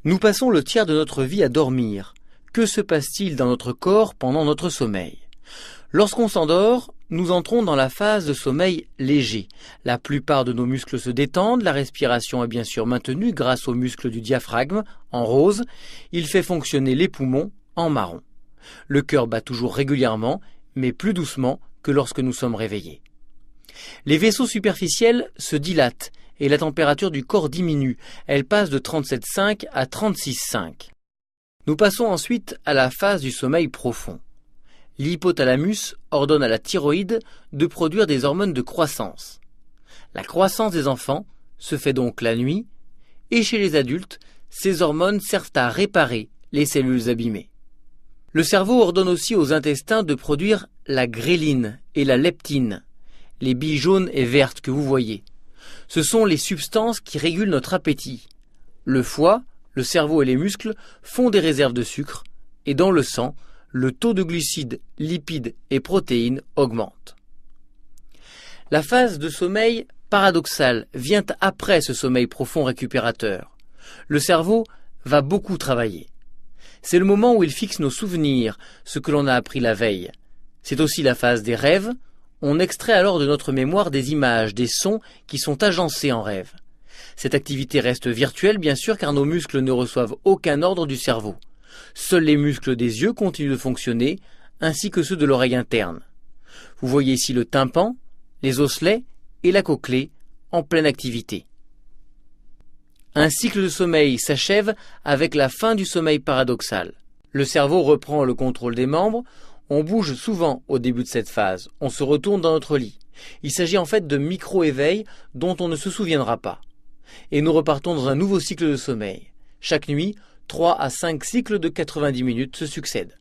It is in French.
Nous passons le tiers de notre vie à dormir. Que se passe-t-il dans notre corps pendant notre sommeil? Lorsqu'on s'endort, nous entrons dans la phase de sommeil léger. La plupart de nos muscles se détendent, la respiration est bien sûr maintenue grâce aux muscles du diaphragme, en rose. Il fait fonctionner les poumons, en marron. Le cœur bat toujours régulièrement, mais plus doucement que lorsque nous sommes réveillés. Les vaisseaux superficiels se dilatent et la température du corps diminue. Elle passe de 37,5 à 36,5. Nous passons ensuite à la phase du sommeil profond. L'hypothalamus ordonne à la thyroïde de produire des hormones de croissance. La croissance des enfants se fait donc la nuit, et chez les adultes, ces hormones servent à réparer les cellules abîmées. Le cerveau ordonne aussi aux intestins de produire la gréline et la leptine, les billes jaunes et vertes que vous voyez. Ce sont les substances qui régulent notre appétit. Le foie, le cerveau et les muscles font des réserves de sucre, et dans le sang, le taux de glucides, lipides et protéines augmente. La phase de sommeil paradoxal vient après ce sommeil profond récupérateur. Le cerveau va beaucoup travailler. C'est le moment où il fixe nos souvenirs, ce que l'on a appris la veille. C'est aussi la phase des rêves. On extrait alors de notre mémoire des images, des sons qui sont agencés en rêve. Cette activité reste virtuelle bien sûr car nos muscles ne reçoivent aucun ordre du cerveau. Seuls les muscles des yeux continuent de fonctionner, ainsi que ceux de l'oreille interne. Vous voyez ici le tympan, les osselets et la cochlée en pleine activité. Un cycle de sommeil s'achève avec la fin du sommeil paradoxal. Le cerveau reprend le contrôle des membres. On bouge souvent au début de cette phase. On se retourne dans notre lit. Il s'agit en fait de micro-éveils dont on ne se souviendra pas. Et nous repartons dans un nouveau cycle de sommeil. Chaque nuit, 3 à 5 cycles de 90 minutes se succèdent.